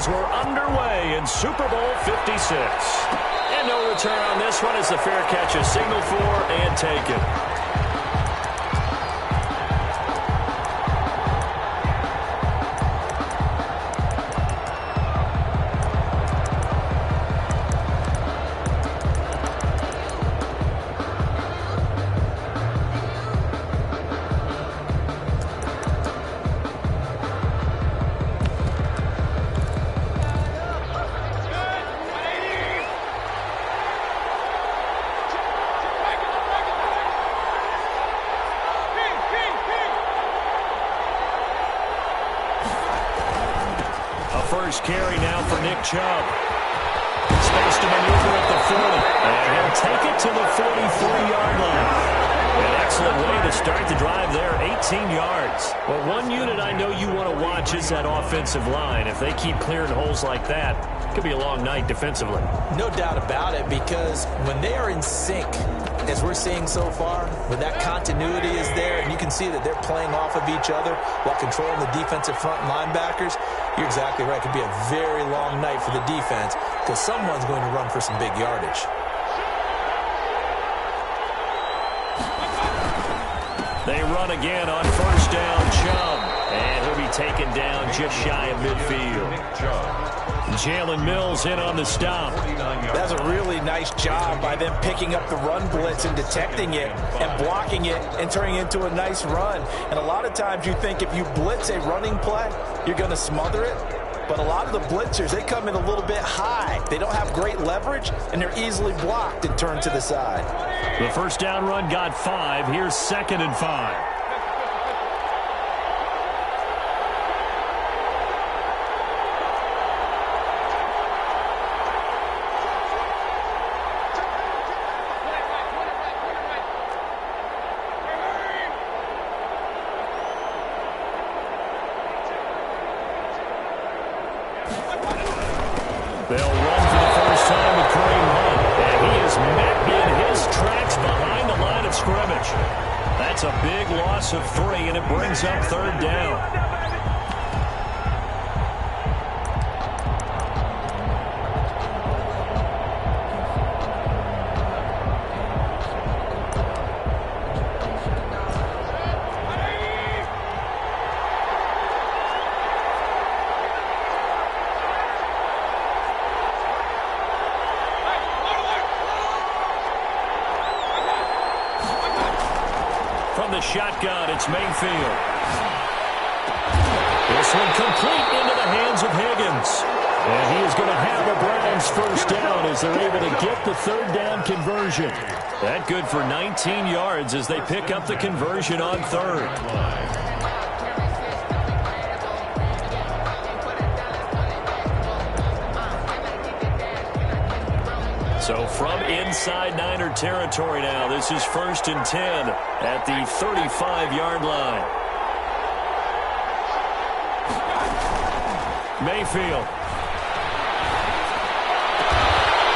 as we're underway in Super Bowl 56. And no return on this one as the fair catch is signaled for and taken. First carry now for Nick Chubb. Space to maneuver at the 40. And he'll take it to the 43-yard line. An excellent way to start the drive there, 18 yards. Well, one unit I know you want to watch is that offensive line. If they keep clearing holes like that, it could be a long night defensively. No doubt about it, because when they are in sync, as we're seeing so far, when that continuity is there, and you can see that they're playing off of each other while controlling the defensive front linebackers, you're exactly right. It could be a very long night for the defense because someone's going to run for some big yardage. They run again on first down, Chubb. And he'll be taken down just shy of midfield. Jalen Mills in on the stop. That's a really nice job by them picking up the run blitz and detecting it and blocking it and turning it into a nice run. And a lot of times you think if you blitz a running play, you're going to smother it. But a lot of the blitzers, they come in a little bit high. They don't have great leverage, and they're easily blocked and turned to the side. The first down run got 5. Here's 2nd and 5. They'll run for the first time with Kareem Hunt. And he is met in his tracks behind the line of scrimmage. That's a big loss of 3, and it brings up 3rd down. From the shotgun, it's Mayfield. This one complete into the hands of Higgins. And he is going to have a Browns first down as they're able to get the 3rd down conversion. That good for 19 yards as they pick up the conversion on 3rd. So from inside Niner territory now, this is 1st and 10 at the 35-yard line. Mayfield.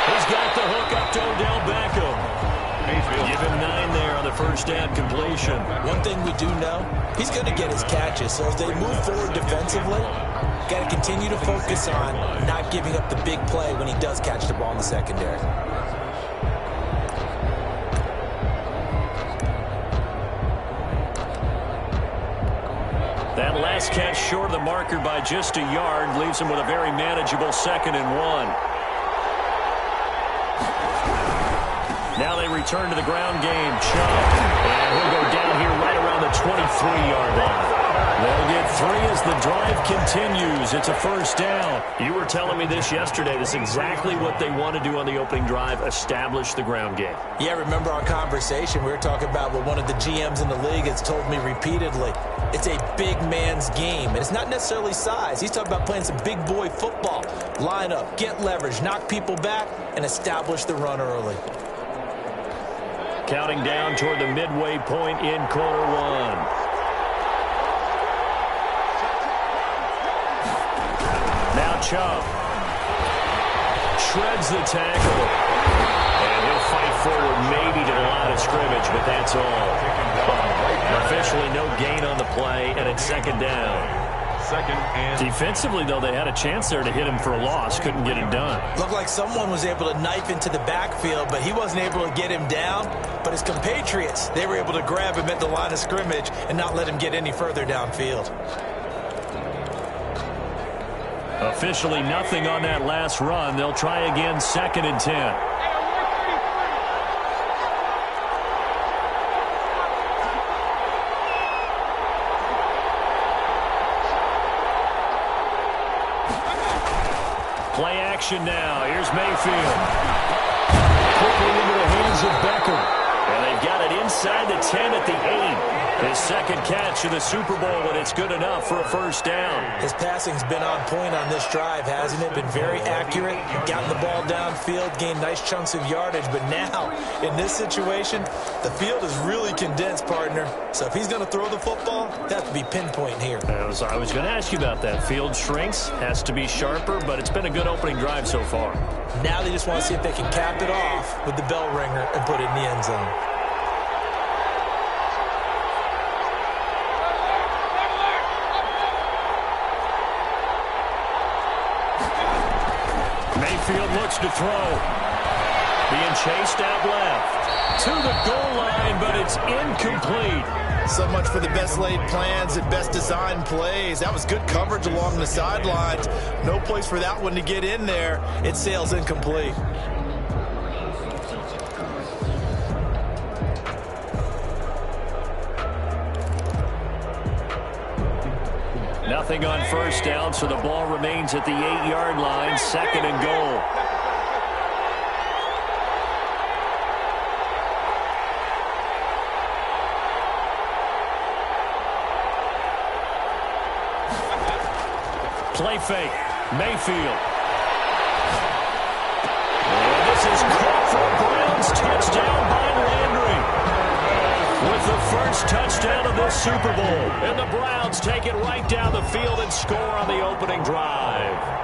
He's got the hook up to Odell Beckham. Give him 9 there on the first down completion. One thing we do know, he's going to get his catches. So as they move forward defensively, got to continue to focus on not giving up the big play when he does catch the ball in the secondary. That last catch short of the marker by just a yard leaves him with a very manageable 2nd and 1. Now they return to the ground game. Chubb. And he'll go down here right around the 23-yard line. They'll get 3 as the drive continues. It's a first down. You were telling me this yesterday. This is exactly what they want to do on the opening drive, establish the ground game. Yeah, remember our conversation. We were talking about what one of the GMs in the league has told me repeatedly. It's a big man's game, and it's not necessarily size. He's talking about playing some big boy football. Line up, get leverage, knock people back, and establish the run early. Counting down toward the midway point in quarter 1. Now Chubb shreds the tackle. And he'll fight forward maybe to the line of scrimmage, but that's all. Officially no gain on the play, and it's 2nd down. Defensively, though, they had a chance there to hit him for a loss. Couldn't get it done. Looked like someone was able to knife into the backfield, but he wasn't able to get him down. But his compatriots, they were able to grab him at the line of scrimmage and not let him get any further downfield. Officially nothing on that last run. They'll try again, 2nd and 10. Play action now. Here's Mayfield. Quickly into the hands of Becker. And they've got it inside the 10 at the 8. His second catch in the Super Bowl, and it's good enough for a first down. His passing's been on point on this drive, hasn't it? Been very accurate. Gotten the ball downfield, gained nice chunks of yardage. But now, in this situation, the field is really condensed, partner. So if he's going to throw the football, it has to be pinpoint here. I was going to ask you about that. Field shrinks, has to be sharper, but it's been a good opening drive so far. Now they just want to see if they can cap it off with the bell ringer and put it in the end zone. Mayfield looks to throw. Being chased out left. To the goal line, but it's incomplete. So much for the best laid plans and best designed plays. That was good coverage along the sidelines. No place for that one to get in there. It sails incomplete. Nothing on first down, so the ball remains at the 8-yard line, 2nd and goal. Play fake. Mayfield. And this is caught for a Browns touchdown by Landry. With the first touchdown of this Super Bowl. And the Browns take it right down the field and score on the opening drive.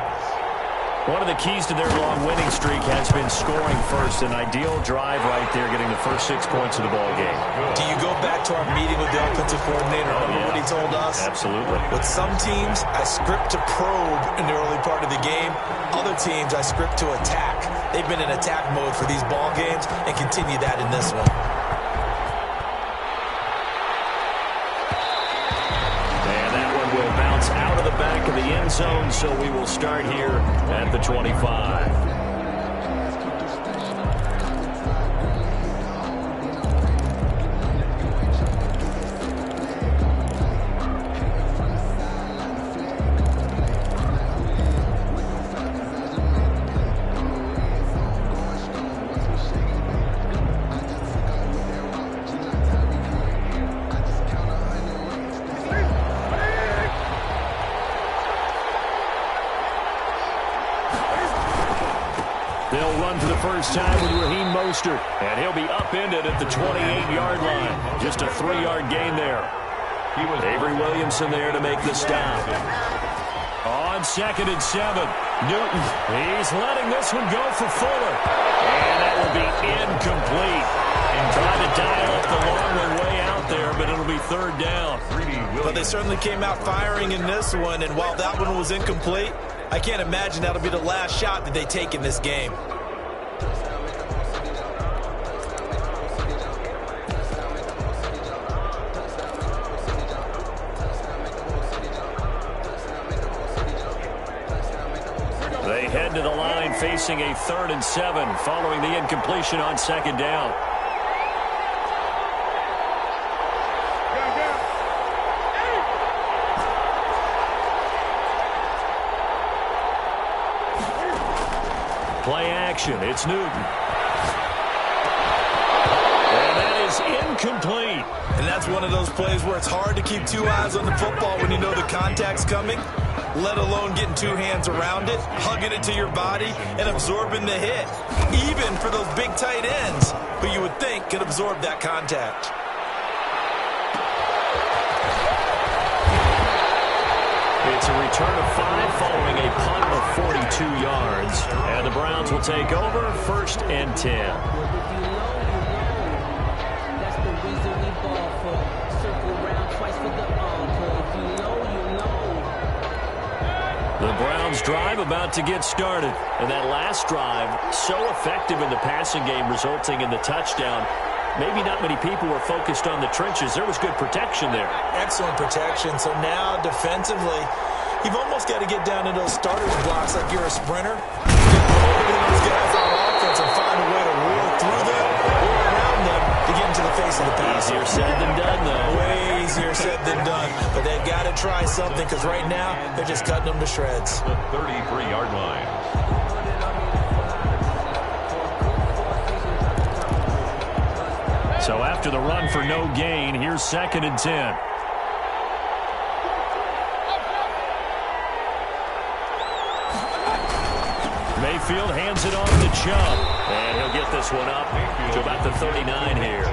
One of the keys to their long winning streak has been scoring first. An ideal drive right there, getting the first 6 points of the ball game. Do you go back to our meeting with the offensive coordinator? Remember what he told us? Absolutely. With some teams, I script to probe in the early part of the game. Other teams, I script to attack. They've been in attack mode for these ball games and continue that in this one. Will bounce out of the back of the end zone, so we will start here at the 25. They'll run for the first time with Raheem Mostert, and he'll be upended at the 28-yard line. Just a 3-yard gain there. Avery Williamson there to make the stop. On 2nd and 7, Newton. He's letting this one go for Fuller. And that will be incomplete. And trying to dial up the long one way out there, but it'll be 3rd down. But they certainly came out firing in this one, and while that one was incomplete, I can't imagine that'll be the last shot that they take in this game. They head to the line facing a 3rd and 7 following the incompletion on 2nd down. Play action. It's Newton. And that is incomplete. And that's one of those plays where it's hard to keep 2 eyes on the football when you know the contact's coming, let alone getting 2 hands around it, hugging it to your body, and absorbing the hit. Even for those big tight ends who you would think could absorb that contact. It's a return of 5 following a punt of 42 yards. And the Browns will take over 1st and 10. Browns drive about to get started. And that last drive, so effective in the passing game, resulting in the touchdown. Maybe not many people were focused on the trenches. There was good protection there. Excellent protection. So now, defensively, you've almost got to get down to those starter's blocks like you're a sprinter. Get those guys on offense and find a way to reel through them or around them to get into the face of the pass. Easier said than done, though. Way easier said than done. But they've got to try something because right now they're just cutting them to shreds. The 33-yard line. So after the run for no gain, here's 2nd and 10. Mayfield hands it off to Chubb. And he'll get this one up to about the 39 here.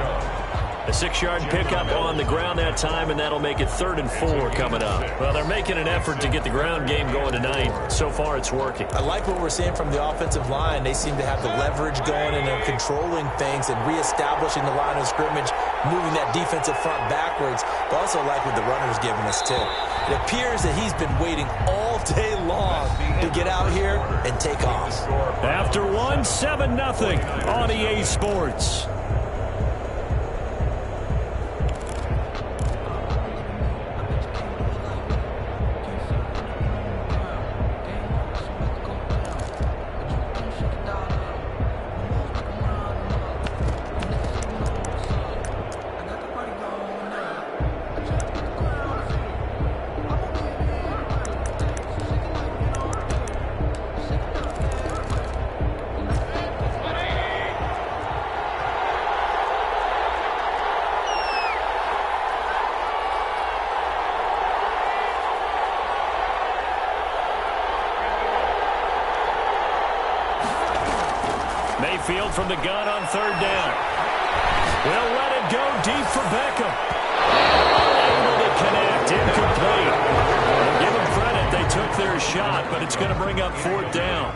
A 6-yard pickup on the ground that time, and that'll make it 3rd and 4 coming up. Well, they're making an effort to get the ground game going tonight. So far, it's working. I like what we're seeing from the offensive line. They seem to have the leverage going, and they're controlling things and reestablishing the line of scrimmage, moving that defensive front backwards. But also like what the runner's giving us, too. It appears that he's been waiting all day long to get out here and take off. After one, 7-0 on EA Sports. Mayfield from the gun on 3rd down. They'll let it go deep for Beckham. Able to connect, incomplete. We'll give them credit, they took their shot, but it's going to bring up 4th down.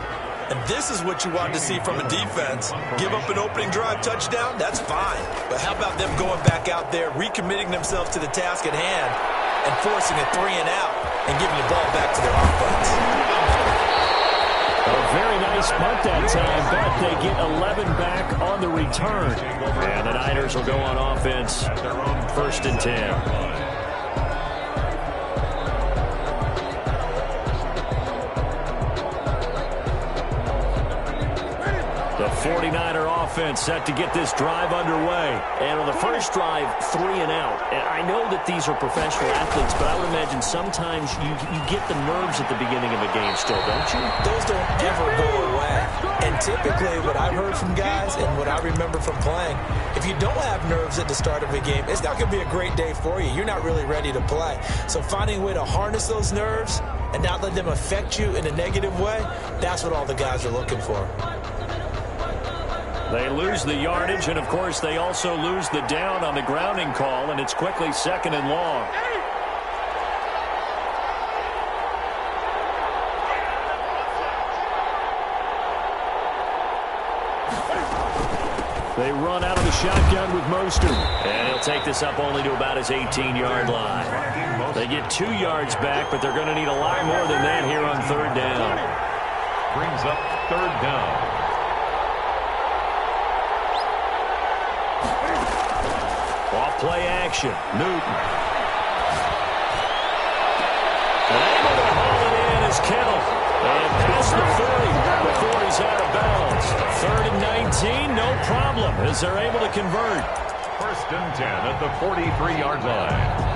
And this is what you want to see from a defense. Give up an opening drive touchdown, that's fine. But how about them going back out there, recommitting themselves to the task at hand, and forcing a 3 and out, and giving the ball back to their offense. A very nice punt that time, but they get 11 back on the return. And the Niners will go on offense, 1st and 10. The 49er offense set to get this drive underway. And on the first drive, 3 and out. And I know that these are professional athletes, but I would imagine sometimes you get the nerves at the beginning of a game still, don't you? Those don't ever go away. And typically what I've heard from guys and what I remember from playing, if you don't have nerves at the start of a game, it's not going to be a great day for you. You're not really ready to play. So finding a way to harness those nerves and not let them affect you in a negative way, that's what all the guys are looking for. They lose the yardage, and, of course, they also lose the down on the grounding call, and it's quickly 2nd and long. They run out of the shotgun with Mostert, and he'll take this up only to about his 18-yard line. They get 2 yards back, but they're going to need a lot more than that here on 3rd down. Brings up 3rd down. Off play action. Newton. And able to haul it in is Kittle. And past the 40 before he's out of bounds. 3rd and 19, no problem, as they're able to convert. 1st and 10 at the 43-yard line.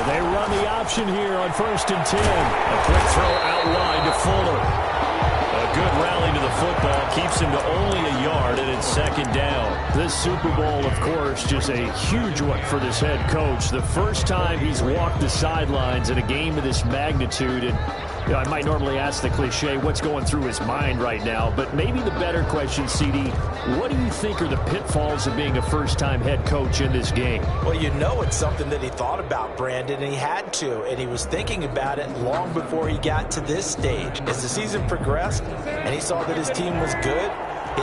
They run the option here on 1st and 10. A quick throw out wide to Fuller. A good rally to the football keeps him to only a yard, and it's 2nd down. This Super Bowl, of course, just a huge one for this head coach. The first time he's walked the sidelines in a game of this magnitude, and I might normally ask the cliche, what's going through his mind right now, but maybe the better question, CD, what do you think are the pitfalls of being a first-time head coach in this game? Well, you know it's something that he thought about, Brandon, and he had to, and he was thinking about it long before he got to this stage. As the season progressed and he saw that his team was good,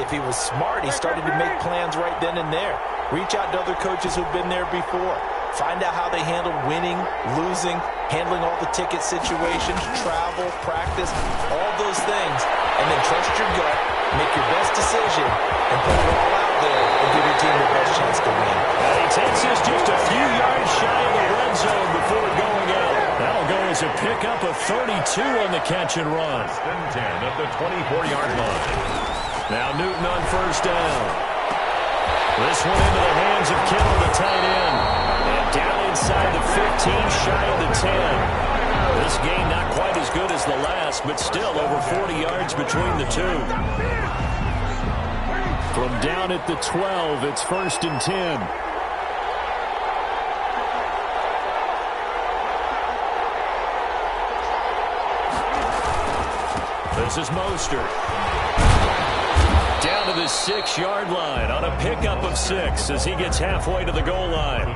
if he was smart, he started to make plans right then and there. Reach out to other coaches who've been there before. Find out how they handle winning, losing, handling all the ticket situations, travel, practice, all those things. And then trust your gut, make your best decision, and put it all out there and give your team the best chance to win. And he takes us just a few yards shy of the red zone before going out. That'll go as a pickup of 32 on the catch and run. 10 at the 24-yard line. Now Newton on first down. This one into the hands of Kittle, the tight end. And down inside the 15, shy of the 10. This game not quite as good as the last, but still over 40 yards between the two. From down at the 12, it's 1st and 10. This is Mostert. Down to the 6-yard line on a pickup of 6 as he gets halfway to the goal line.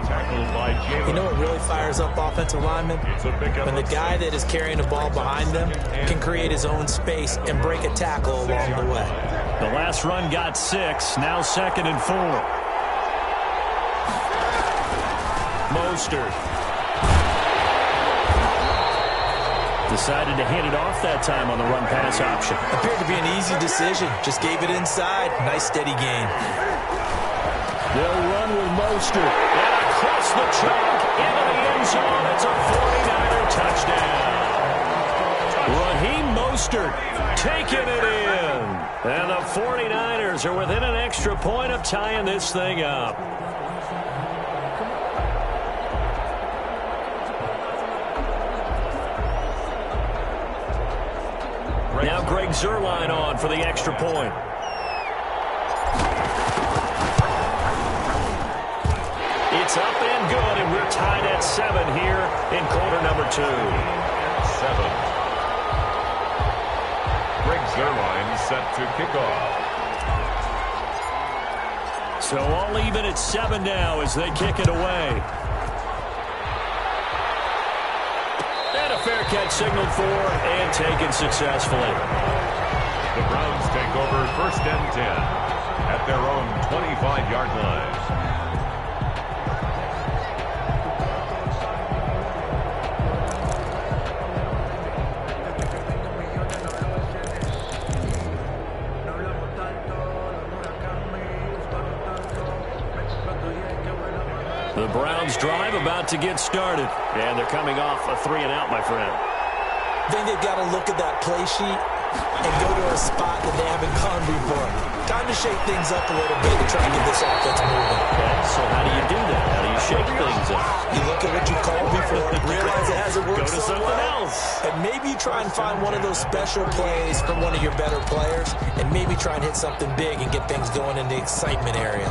You know what really fires up offensive linemen? When the guy that is carrying the ball behind them can create his own space and break a tackle along the way. The last run got 6, now 2nd and 4. Mostert. Decided to hand it off that time on the run-pass option. Appeared to be an easy decision. Just gave it inside. Nice, steady gain. They'll run with Mostert. And across the chalk into the end zone. It's a 49er touchdown. Raheem Mostert taking it in. And the 49ers are within an extra point of tying this thing up. Now Greg Zuerlein on for the extra point. It's up and good, and we're tied at 7 here in quarter number 2. 7. Greg Zuerlein set to kick off. So all even at 7 now as they kick it away. Fair catch signaled for and taken successfully. The Browns take over 1st and 10 at their own 25-yard line. The Browns drive about to get started. And they're coming off a 3-and-out, my friend. I think they've got to look at that play sheet and go to a spot that they haven't gone before. Time to shake things up a little bit to try and get this offense moving. Okay, so how do you do that? How do you shake things up? You look at what you called before, realize it hasn't worked. Go to something else. And maybe try and find one of those special plays from one of your better players, and maybe try and hit something big and get things going in the excitement area.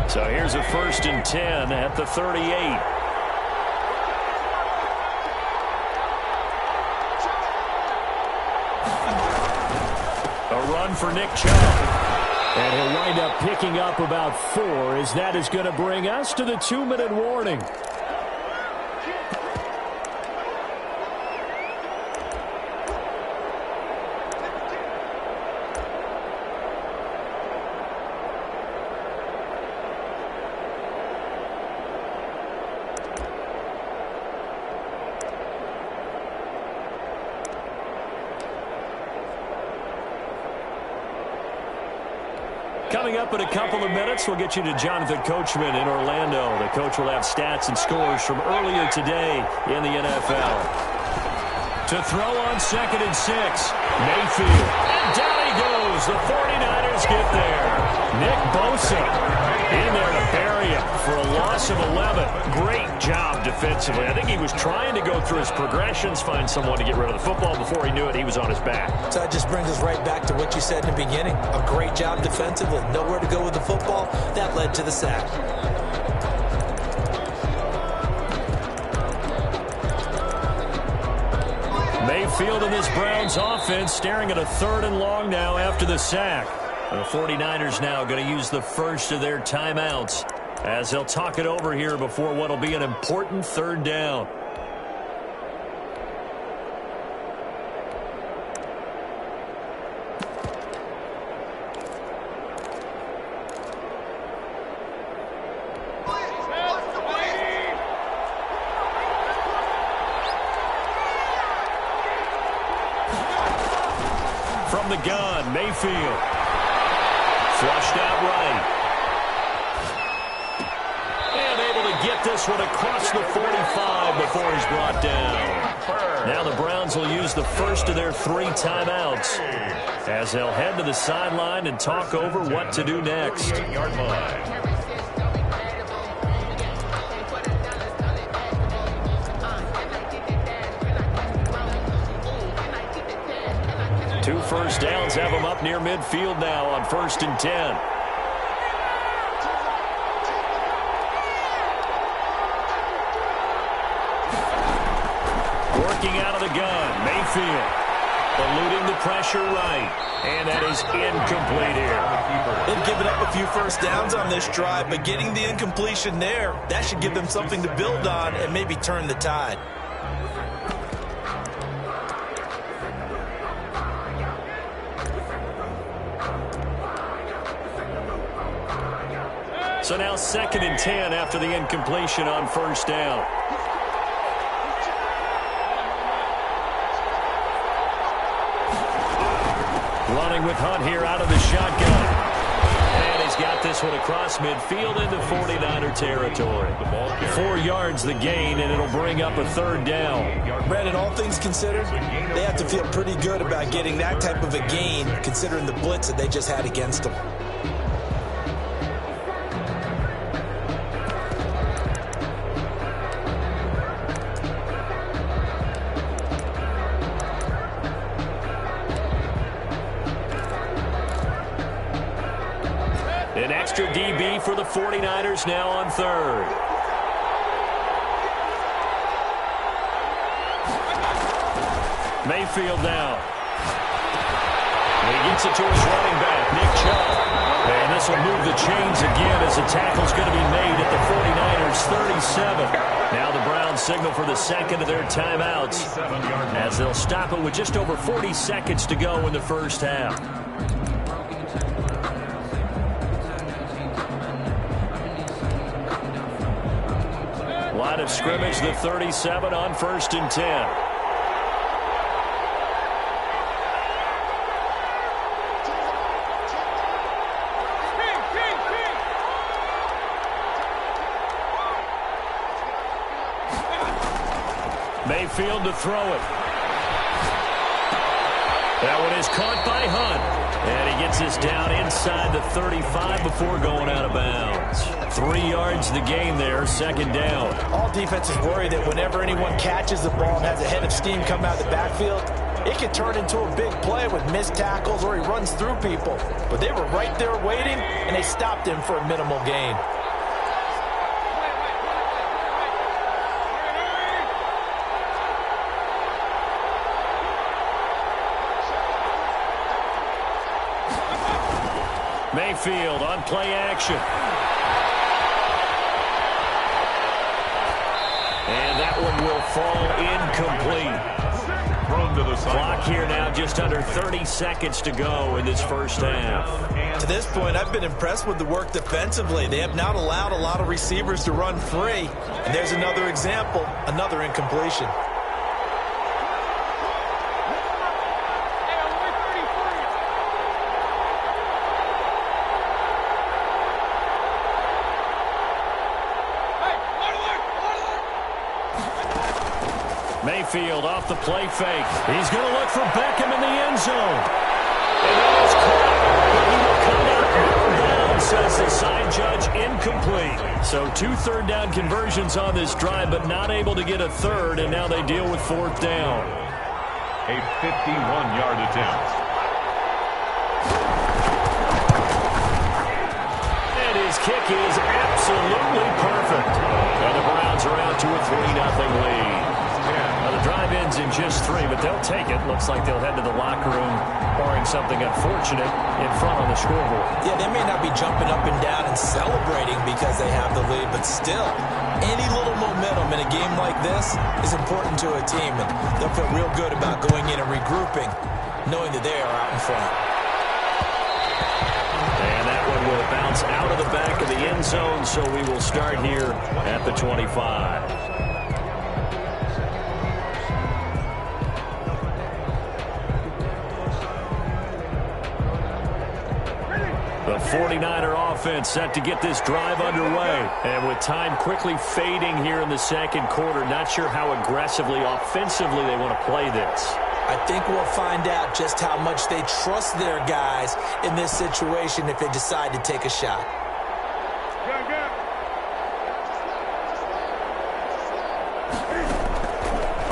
So here's a 1st and 10 at the 38. A run for Nick Chubb. And he'll wind up picking up about 4 as that is going to bring us to the 2-minute warning. Coming up in a couple of minutes, we'll get you to Jonathan Coachman in Orlando. The coach will have stats and scores from earlier today in the NFL. To throw on 2nd and 6, Mayfield. And down he goes. The 49ers get there. Nick Bosa In there to bury him for a loss of 11. Great job defensively. I think he was trying to go through his progressions, find someone to get rid of the football. Before he knew it, he was on his back. So that just brings us right back to what you said in the beginning. A great job defensively. Nowhere to go with the football. That led to the sack. Mayfield and this Browns offense staring at a 3rd and long now after the sack. The 49ers now going to use the first of their timeouts as they'll talk it over here before what will be an important 3rd down. From the gun, Mayfield. Flushed out right. And able to get this one across the 45 before he's brought down. Now the Browns will use the first of their 3 timeouts as they'll head to the sideline and talk over what to do next. 48-yard line. 2 first downs have them up near midfield now on 1st and 10. Working out of the gun, Mayfield. Eluding the pressure right. And that is incomplete here. They've given up a few first downs on this drive, but getting the incompletion there, that should give them something to build on and maybe turn the tide. So now 2nd and 10 after the incompletion on 1st down. Running with Hunt here out of the shotgun. And he's got this one across midfield into 49er territory. 4 yards the gain, and it'll bring up a 3rd down. Brandon, all things considered, they have to feel pretty good about getting that type of a gain considering the blitz that they just had against them. An extra DB for the 49ers now on 3rd. Mayfield now. He gets it to his running back, Nick Chubb. And this will move the chains again as the tackle's going to be made at the 49ers 37. Now the Browns signal for the 2nd of their timeouts as they'll stop it with just over 40 seconds to go in the 1st half. Line of scrimmage, the 37 on 1st and 10. Mayfield to throw it. That one is caught by Hunt. And he gets this down inside the 35 before going out of bounds. 3 yards the gain there, 2nd down. All defenses worry that whenever anyone catches the ball and has a head of steam come out of the backfield, it can turn into a big play with missed tackles or he runs through people. But they were right there waiting, and they stopped him for a minimal gain. Mayfield on play action. And that one will fall incomplete. Clock here now, just under 30 seconds to go in this 1st half. To this point, I've been impressed with the work defensively. They have not allowed a lot of receivers to run free. And there's another example, another incompletion. Mayfield off the play fake. He's going to look for Beckham in the end zone. And that is caught. But he will come out of bounds says the side judge incomplete. So 2 third-down conversions on this drive, but not able to get a third, and now they deal with 4th down. A 51-yard attempt. And his kick is absolutely perfect. And the Browns are out to a 3-0 lead. Now the drive ends in just 3, but they'll take it. Looks like they'll head to the locker room, barring something unfortunate, in front on the scoreboard. Yeah, they may not be jumping up and down and celebrating because they have the lead, but still, any little momentum in a game like this is important to a team, and they'll feel real good about going in and regrouping, knowing that they are out in front. And that one will bounce out of the back of the end zone, so we will start here at the 25. The 49er offense set to get this drive underway. And with time quickly fading here in the second quarter, not sure how aggressively, offensively they want to play this. I think we'll find out just how much they trust their guys in this situation if they decide to take a shot.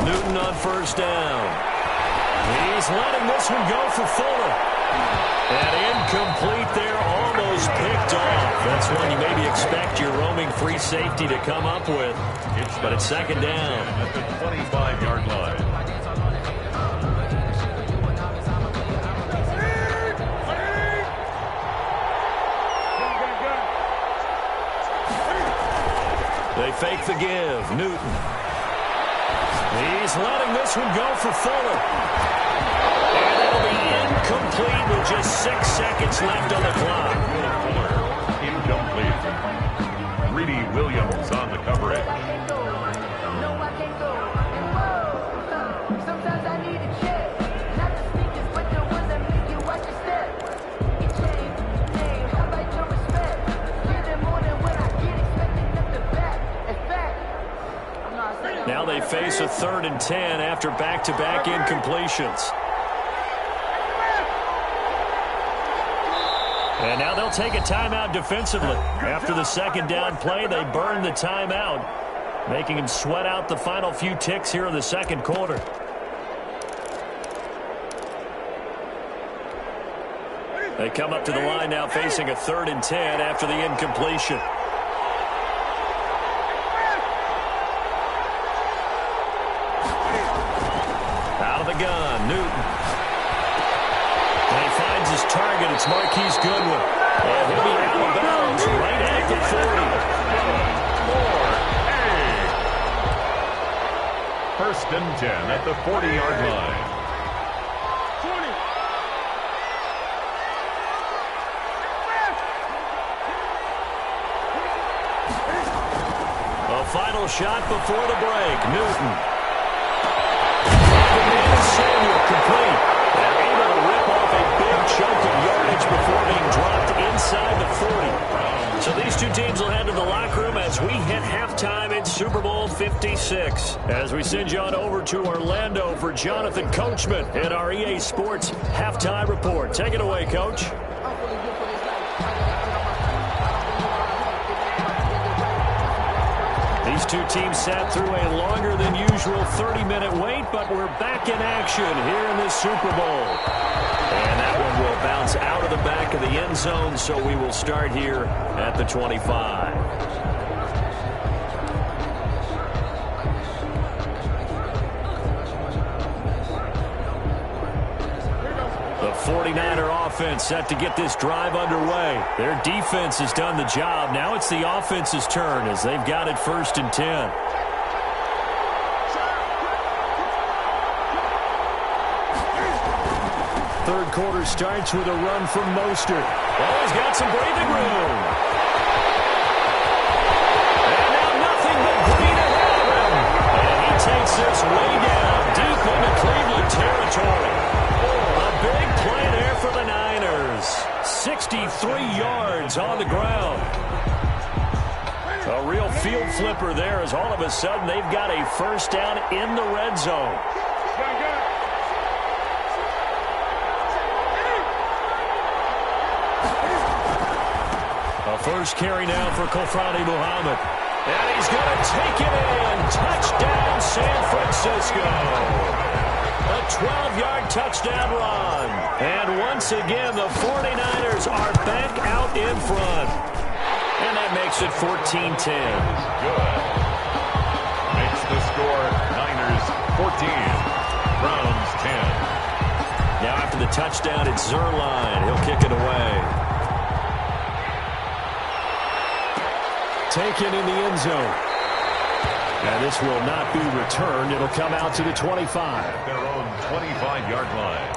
Newton on 1st down. He's letting this one go for Fuller. And incomplete there, almost picked off. That's one you maybe expect your roaming free safety to come up with. But it's 2nd down. At the 25-yard line. They fake the give. Newton. He's letting this one go for Fuller. And it'll be incomplete with just 6 seconds left on the clock. Incomplete. Greedy Williams on the coverage. Now they face a 3rd and 10 after back-to-back incompletions. And now they'll take a timeout defensively. After the 2nd down play, they burn the timeout, making them sweat out the final few ticks here in the second quarter. They come up to the line now facing a 3rd and 10 after the incompletion. Out of the gun, Newton. And he finds his target. It's Marquise Goodwin. And he'll be out of bounds right at the 40. 1st and 10 at the 40-yard line. A final shot before the break. Newton. Samuel complete. And able to rip off a big chunk of yardage before being dropped inside the 40. So these two teams will head to the locker room as we hit halftime in Super Bowl 56. As we send you on over to Orlando for Jonathan Coachman in our EA Sports Halftime Report. Take it away, Coach. These two teams sat through a longer than usual 30-minute wait, but we're back in action here in this Super Bowl. And that one will bounce out of the back of the end zone, so we will start here at the 25. The 49er offense set to get this drive underway. Their defense has done the job. Now it's the offense's turn as they've got it 1st and 10. Third quarter starts with a run from Mostert. Oh, he's got some breathing room. And now nothing but green ahead of him. And he takes this way down deep into Cleveland territory. A big play there for the Niners. 63 yards on the ground. A real field flipper there as all of a sudden they've got a 1st down in the red zone. first carry now for Kofrani Muhammad. And he's going to take it in. Touchdown, San Francisco. A 12-yard touchdown run. And once again, the 49ers are back out in front. And that makes it 14-10. Good. Makes the score Niners 14, Browns 10. Now after the touchdown, it's Zerline. He'll kick it away. Taken in the end zone. And this will not be returned. It'll come out to the 25. Their own 25-yard line.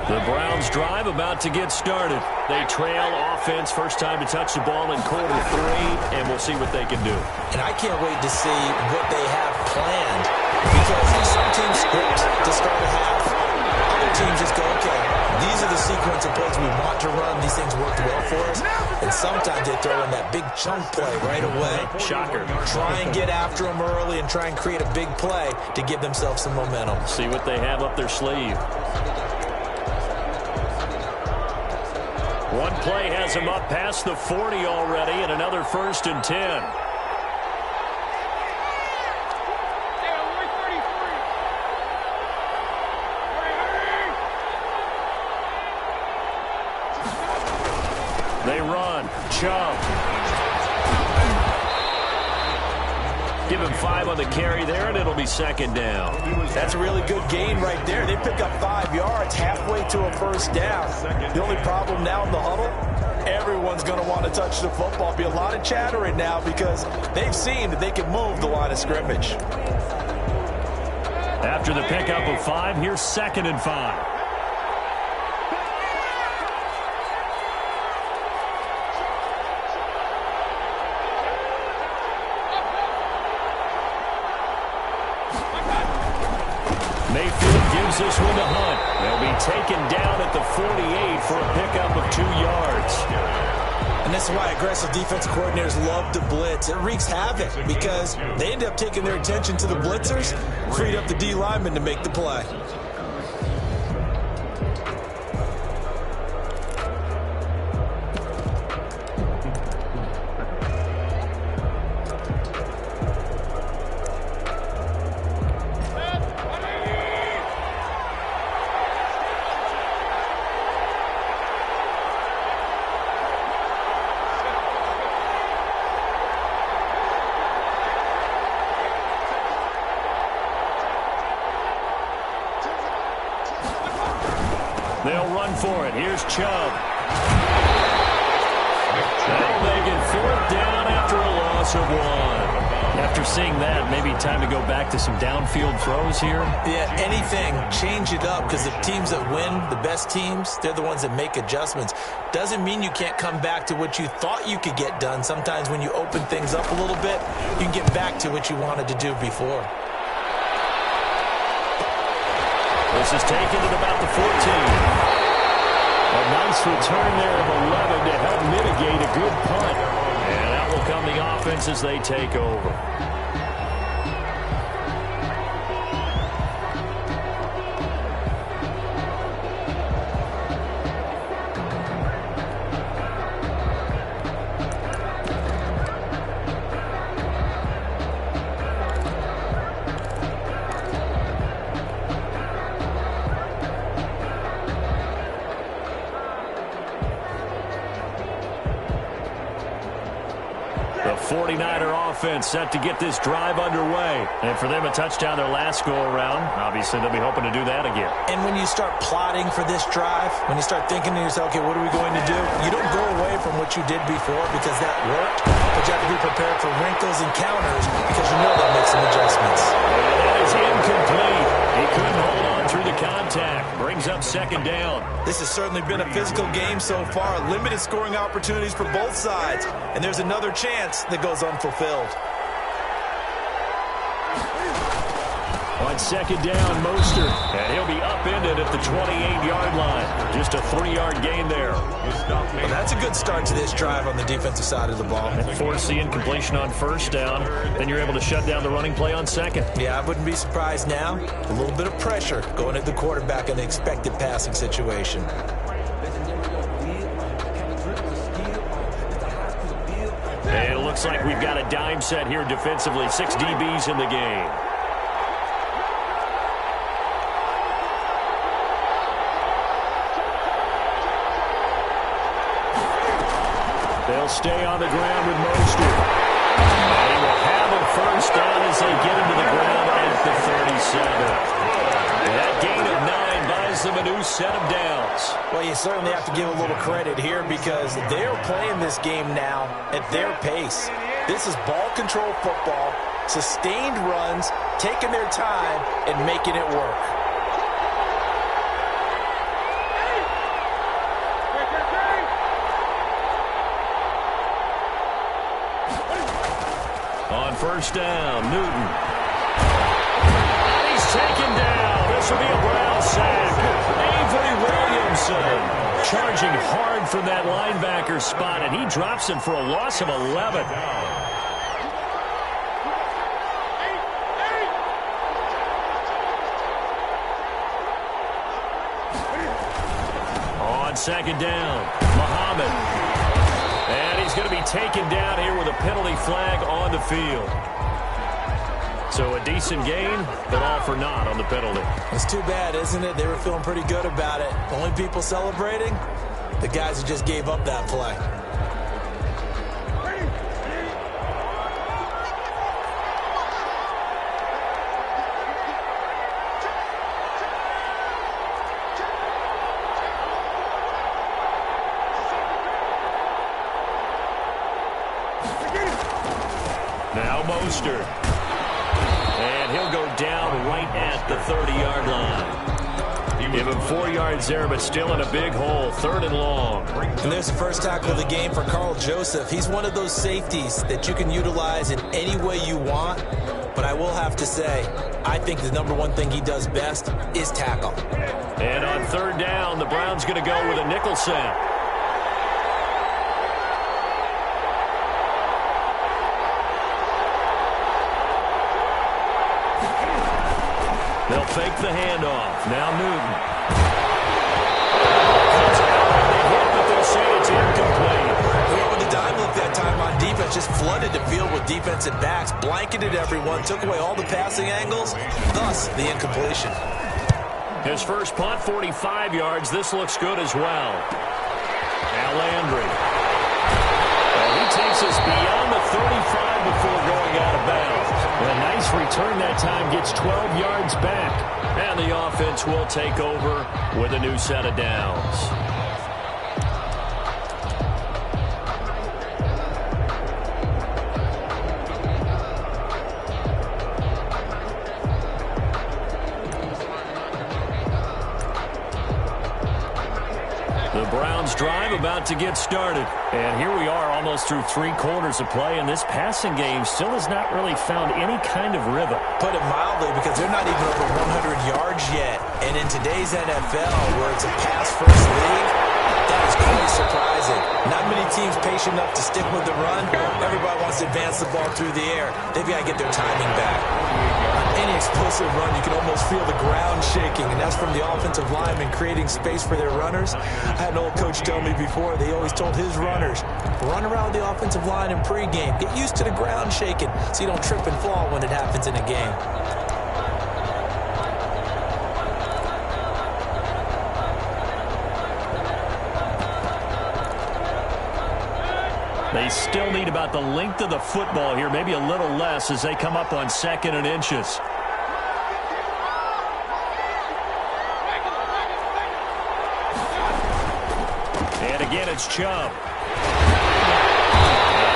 The Browns drive about to get started. They trail offense, first time to touch the ball in quarter 3, and we'll see what they can do. And I can't wait to see what they have planned, because some teams script to start a half. Other teams just go, okay, these are the sequence of plays we want to run. These things worked well for us. And sometimes they throw in that big chunk play right away. Shocker. Try and get after them early and try and create a big play to give themselves some momentum. See what they have up their sleeve. One play has him up past the 40 already, and another 1st and 10. They run. Chubb. Give him 5 on the carry there, and it'll be 2nd down. That's a really good gain right there. They pick up 5 yards halfway to a 1st down. The only problem now in the huddle, everyone's going to want to touch the football. Be a lot of chattering now because they've seen that they can move the line of scrimmage. After the pickup of 5, here's 2nd and 5. Mayfield gives this one to Hunt. They'll be taken down at the 48 for a pickup of 2 yards. And this is why aggressive defensive coordinators love to blitz. It wreaks havoc because they end up taking their attention to the blitzers, freed up the D lineman to make the play. They'll run for it. Here's Chubb. That'll make it 4th down after a loss of 1. After seeing that, maybe time to go back to some downfield throws here. Yeah, anything. Change it up because the teams that win, the best teams, they're the ones that make adjustments. Doesn't mean you can't come back to what you thought you could get done. Sometimes when you open things up a little bit, you can get back to what you wanted to do before. This is taken at about the 14. A nice return there of 11 to help mitigate a good punt. And out will come the offense as they take over. The 49er offense set to get this drive underway. And for them, a touchdown their last go-around. Obviously, they'll be hoping to do that again. And when you start plotting for this drive, when you start thinking to yourself, okay, what are we going to do? You don't go away from what you did before because that worked, but you have to be prepared for wrinkles and counters because you know they'll make some adjustments. And that is incomplete. He couldn't hold on through the contact. Brings up 2nd down. This has certainly been a physical game so far. Limited scoring opportunities for both sides. And there's another chance that goes unfulfilled. Well, On second down, Mostert. And he'll be upended at the 28-yard line. Just a 3-yard gain there. Well, that's a good start to this drive on the defensive side of the ball. Force the incompletion on first down. Then you're able to shut down the running play on second. Yeah, I wouldn't be surprised now. A little bit of pressure going at the quarterback in the expected passing situation. And it looks like we've got a dime set here defensively. 6 DBs in the game. They'll stay on the ground with Mostert. And he will have a first down as they get him to the ground at the 37. That gain of 9 buys them a new set of downs. Well, you certainly have to give a little credit here because they're playing this game now at their pace. This is ball control football, sustained runs, taking their time, and making it work. On first down, Newton. And he's taken down. This will be a Brown sack. Avery Williamson charging hard from that linebacker spot, and he drops him for a loss of 11. On second down, Muhammad. And he's going to be taken down here with a penalty flag on the field. So a decent gain, but all for naught on the penalty. It's too bad, isn't it? They were feeling pretty good about it. The only people celebrating, the guys who just gave up that play. Now Mostert. And he'll go down right at the 30-yard line. Give him 4 yards there, but still in a big hole. 3rd and long. And there's the first tackle of the game for Carl Joseph. He's one of those safeties that you can utilize in any way you want. But I will have to say, I think the #1 thing he does best is tackle. And on 3rd down, the Browns going to go with a nickel set. They'll fake the handoff. Now Newton. Comes out on the hit, but they'll say it's incomplete. Well, with the dime look that time on defense, just flooded the field with defensive backs, blanketed everyone, took away all the passing angles, thus the incompletion. His first punt, 45 yards. This looks good as well. Now Landry. Well, he takes us beyond the 35 before going out of bounds. A nice return that time, gets 12 yards back. And the offense will take over with a new set of downs. The Browns drive about to get started. And here we are almost through 3 quarters of play, and this passing game still has not really found any kind of rhythm. Put it mildly, because they're not even over 100 yards yet. And in today's NFL, where it's a pass-first league, that is quite surprising. Not many teams patient enough to stick with the run. Everybody wants to advance the ball through the air. They've got to get their timing back. On any explosive run, you can almost feel the ground shaking, and that's from the offensive linemen creating space for their runners. I had an old coach tell me before, they always told his runners, run around the offensive line in pregame. Get used to the ground shaking so you don't trip and fall when it happens in a game. They still need about the length of the football here, maybe a little less as they come up on 2nd and inches. And again, it's Chubb. And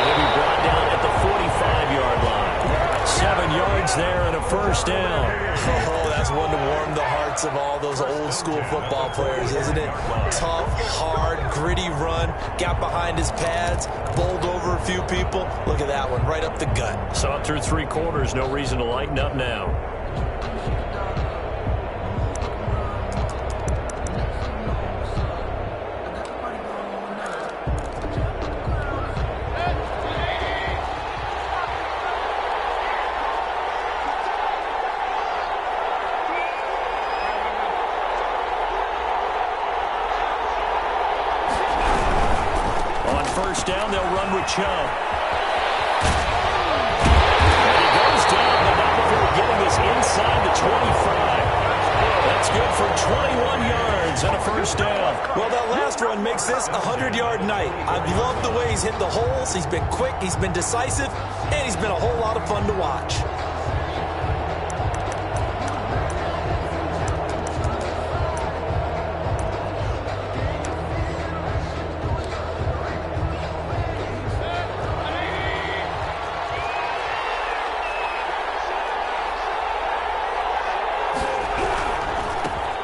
he'll be brought down at the 45-yard line. 7 yards there and a first down. Oh, that's one to warm the hearts of all those old-school football players, isn't it? Tough, hard, gritty run, got behind his pads, bowled over a few people. Look at that one, right up the gut. Saw it through 3 quarters, no reason to lighten up now. first down. They'll run with Chubb. And he goes down, but not before getting this inside the 25. That's good for 21 yards and a first down. Well, that last run makes this a 100-yard night. I've loved the way he's hit the holes. He's been quick, he's been decisive, and he's been a whole lot of fun to watch.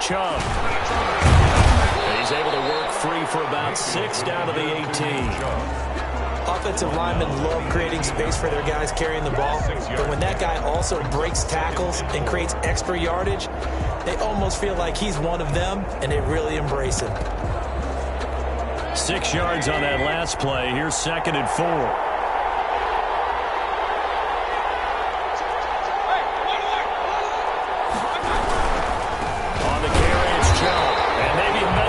Chubb. And he's able to work free for about 6 down to the 18. Offensive linemen love creating space for their guys carrying the ball, but when that guy also breaks tackles and creates extra yardage, they almost feel like he's one of them, and they really embrace him. 6 yards on that last play. Here's 2nd and 4.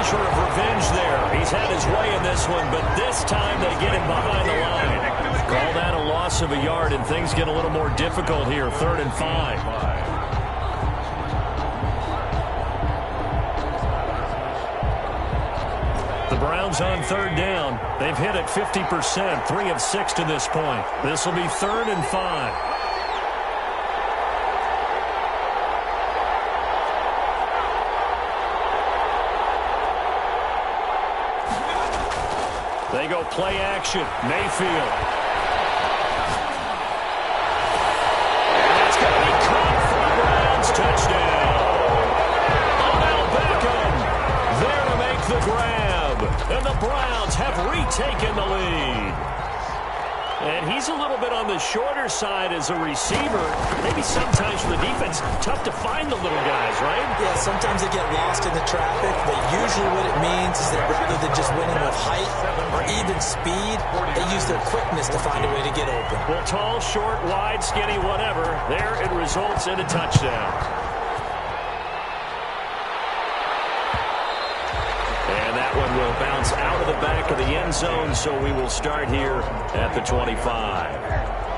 Of revenge there. He's had his way in this one, but this time they get him behind the line. Call that a loss of a yard, and things get a little more difficult here. 3rd and 5. The Browns on 3rd down. They've hit it 50%, 3 of 6 to this point. This will be 3rd and 5. They go play action. Mayfield. And that's going to be caught for the Browns. Touchdown. Odell Beckham there to make the grab. And the Browns have retaken the lead. And he's a little bit on the shorter side as a receiver. Maybe sometimes for the defense, tough to find the little guys, right? Yeah, sometimes they get lost in the traffic, but usually what it means is that rather than just winning with height or even speed, they use their quickness to find a way to get open. Well, tall, short, wide, skinny, whatever, there it results in a touchdown. And that one will bounce out of the back of the end zone, so we will start here at the 25.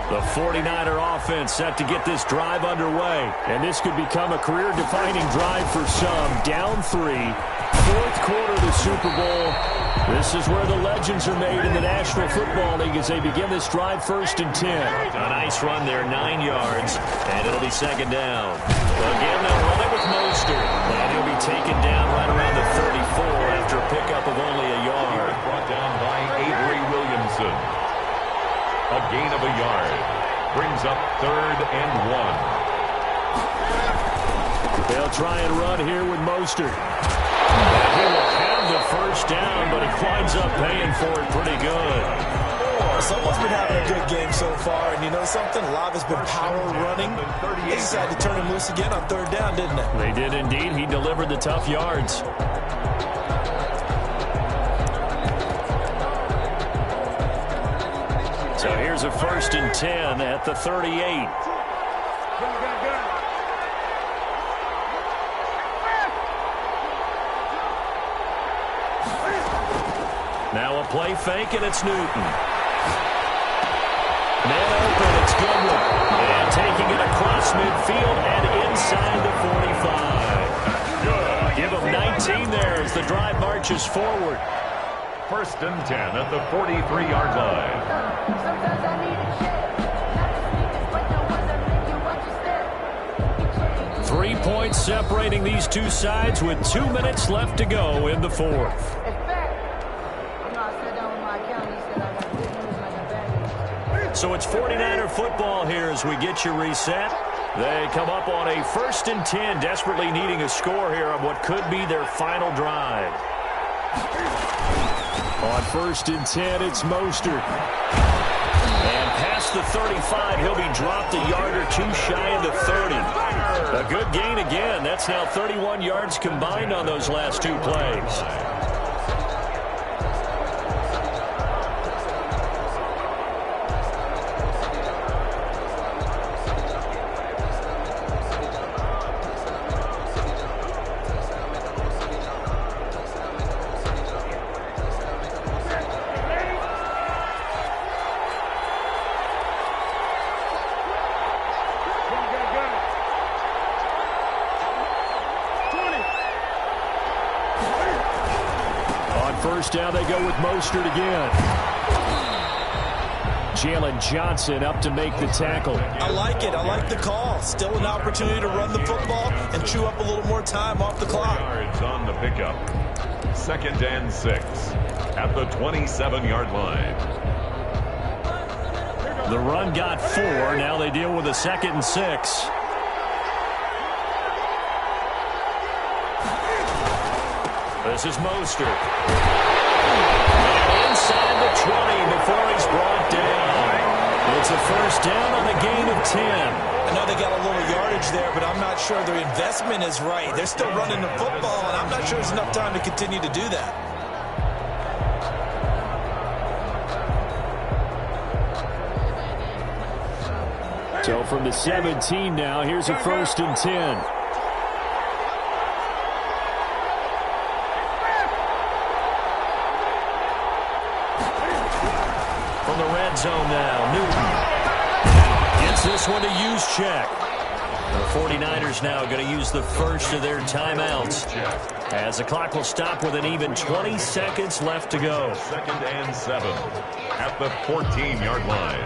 The 49er offense set to get this drive underway. And this could become a career-defining drive for some. Down 3, 4th quarter of the Super Bowl. This is where the legends are made in the National Football League as they begin this drive 1st and 10. A nice run there, 9 yards, and it'll be 2nd down. Again, they'll run it with Mostert, and he'll be taken down right around the 34 after a pickup of only a yard. Brought down by Avery Williamson. A gain of a yard. Brings up 3rd and 1. They'll try and run here with Mostert. And he will have the first down, but he winds up paying for it pretty good. Someone's been having a good game so far, and you know something? A lot has been power running. They decided to turn him loose again on 3rd down, didn't they? They did indeed. He delivered the tough yards. So here's a 1st and 10 at the 38. Now a play fake, and it's Newton. Man open, it's Goodwin. And taking it across midfield and inside the 45. Give him 19 there as the drive marches forward. 1st and 10 at the 43-yard line. 3 points separating these two sides with 2 minutes left to go in the 4th. So it's 49er football here as we get you reset. They come up on a 1st and 10, desperately needing a score here on what could be their final drive. On 1st and 10, it's Mostert. And past the 35, he'll be dropped a yard or 2 shy of the 30. A good gain again. That's now 31 yards combined on those last 2 plays. first down, they go with Mostert again. Jalen Johnson up to make the tackle. I like it. I like the call. Still an opportunity to run the football and chew up a little more time off the clock. Yards on the pickup. 2nd and 6 at the 27-yard line. The run got 4. Now they deal with a 2nd and 6. This is Mostert. And inside the 20 before he's brought down. It's a first down on a gain of 10. I know they got a little yardage there, but I'm not sure their investment is right. They're still running the football, and I'm not sure there's enough time to continue to do that. So from the 17 now, here's a 1st and 10. From the red zone now, Newton gets this one to Juszczyk. The 49ers now going to use the first of their timeouts as the clock will stop with an even 20 seconds left to go. 2nd and 7 at the 14-yard line.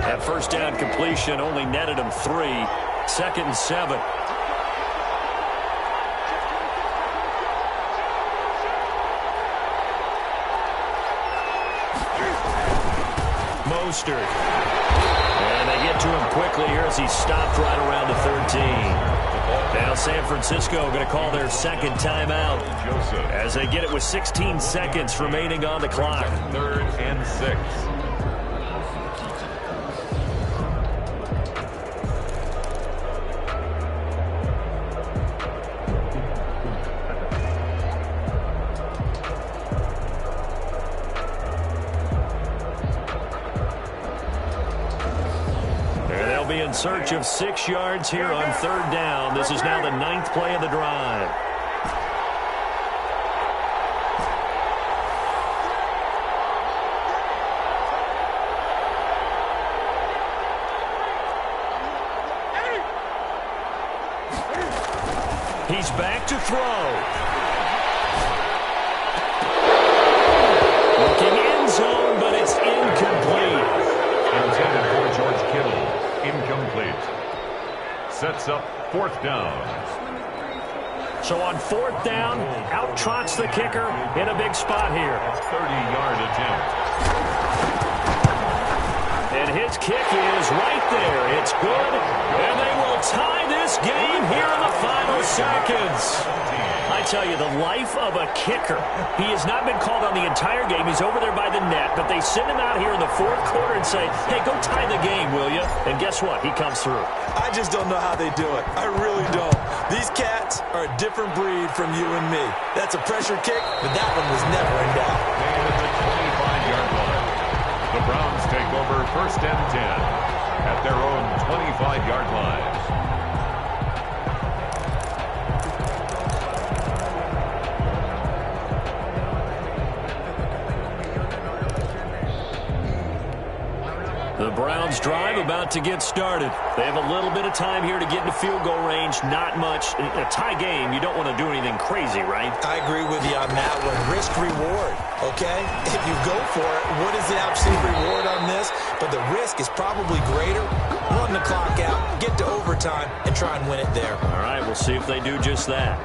That first down completion only netted him 3. 2nd and 7. Mostert. And they get to him quickly here as he's stopped right around the 13. Now San Francisco going to call their 2nd timeout as they get it with 16 seconds remaining on the clock. 3rd and 6. In search of 6 yards here on 3rd down. This is now the 9th play of the drive. He's back to throw. Looking end zone, but it's incomplete. Intended for George Kittle. Incomplete. Sets up 4th down. So on 4th down, out trots the kicker in a big spot here. 30-yard attempt. And his kick is right there. It's good. And they will tie this game here in the final seconds. I tell you, the life of a kicker. He has not been called on the entire game. He's over there by the net, but they send him out here in the 4th quarter and say, hey, go tie the game, will you? And guess what? He comes through. I just don't know how they do it. I really don't. These cats are a different breed from you and me. That's a pressure kick, but that one was never in doubt. And at the 25-yard line, the Browns take over 1st and 10 at their own 25-yard line. The Browns drive about to get started. They have a little bit of time here to get into field goal range. Not much. A tie game, you don't want to do anything crazy, right? I agree with you on that one. Risk reward, okay? If you go for it, what is the absolute reward on this? But the risk is probably greater. Run the clock out, get to overtime, and try and win it there. All right, we'll see if they do just that.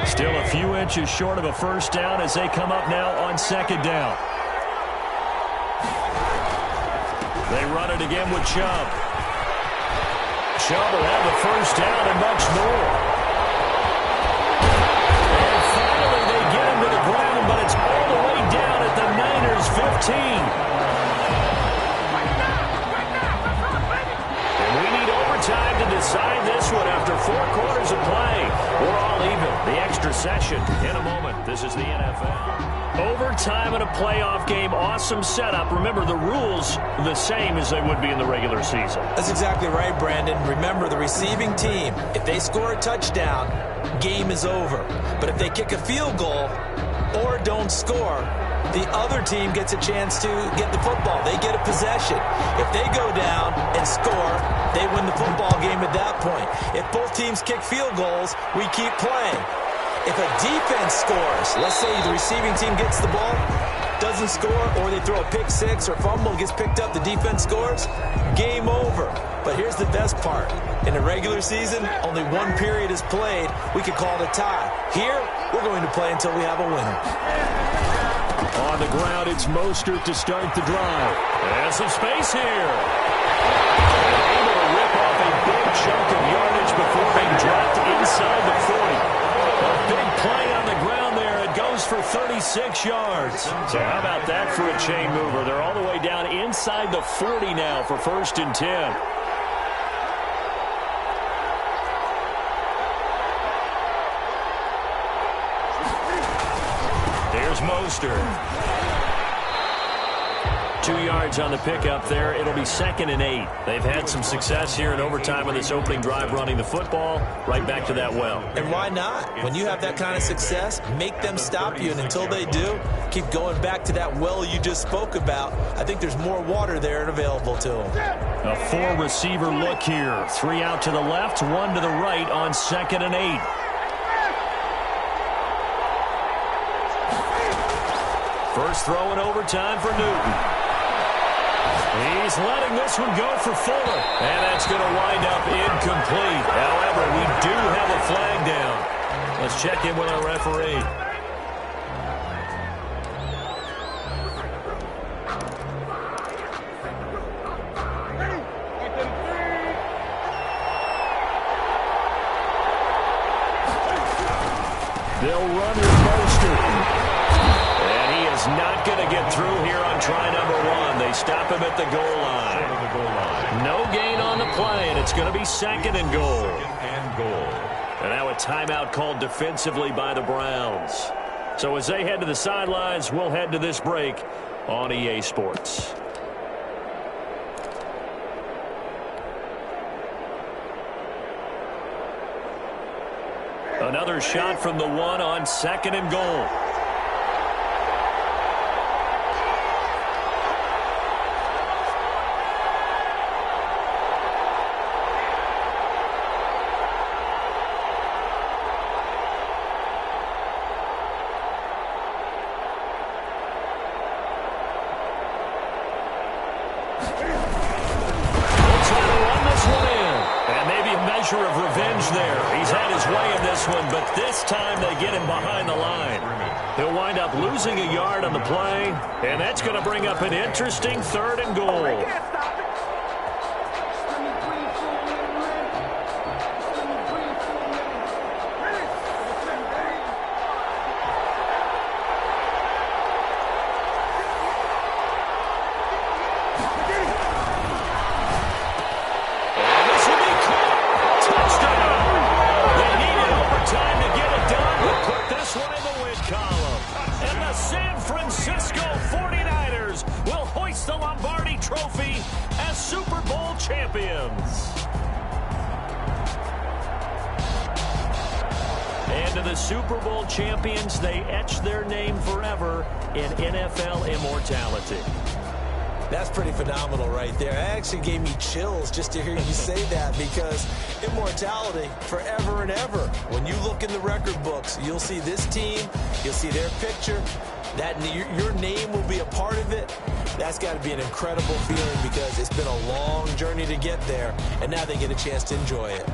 Still a few inches short of a first down as they come up now on 2nd down. They run it again with Chubb. Chubb will have the first down and much more. And finally they get him to the ground, but it's all the way down at the Niners' 15. And we need overtime to decide this one after 4 quarters of play. We're all even. The extra session in a moment. This is the NFL. Overtime in a playoff game, awesome setup. Remember, the rules the same as they would be in the regular season. That's exactly right, Brandon. Remember, the receiving team, if they score a touchdown, game is over. But if they kick a field goal or don't score, the other team gets a chance to get the football. They get a possession. If they go down and score, they win the football game at that point. If both teams kick field goals, we keep playing. If a defense scores, let's say the receiving team gets the ball, doesn't score, or they throw a pick six or fumble, gets picked up, the defense scores, game over. But here's the best part. In a regular season, only one period is played. We could call it a tie. Here, we're going to play until we have a winner. On the ground, it's Mostert to start the drive. And some space here. Able to rip off a big chunk of yardage before being dropped inside the 40. A big play on the ground there. It goes for 36 yards. So how about that for a chain mover? They're all the way down inside the 40 now for 1st and 10. There's Mostert. 2 yards on the pickup there. It'll be 2nd and 8. They've had some success here in overtime on this opening drive running the football. Right back to that well. And why not? When you have that kind of success, make them stop you. And until they do, keep going back to that well you just spoke about. I think there's more water there and available to them. A 4-receiver look here. 3 out to the left, 1 to the right on 2nd and 8. First throw in overtime for Newton. He's letting this one go for Fuller. And that's going to wind up incomplete. However, we do have a flag down. Let's check in with our referee. They'll run with Mostert. Not going to get through here on try number 1. They stop him at the goal line. No gain on the play, and it's going to be 2nd and goal. And now a timeout called defensively by the Browns. So as they head to the sidelines, we'll head to this break on EA Sports. Another shot from the 1 on 2nd and goal. Of revenge there. He's had his way in this one, but this time they get him behind the line. He'll wind up losing a yard on the play, and that's going to bring up an interesting 3rd and goal. Trophy as Super Bowl champions. And to the Super Bowl champions, they etch their name forever in NFL immortality. That's pretty phenomenal right there. It actually gave me chills just to hear you say that, because immortality forever and ever. When you look in the record books, you'll see this team, you'll see their picture, that your name will be a part of it. That's got to be an incredible feeling, because it's been a long journey to get there, and now they get a chance to enjoy it.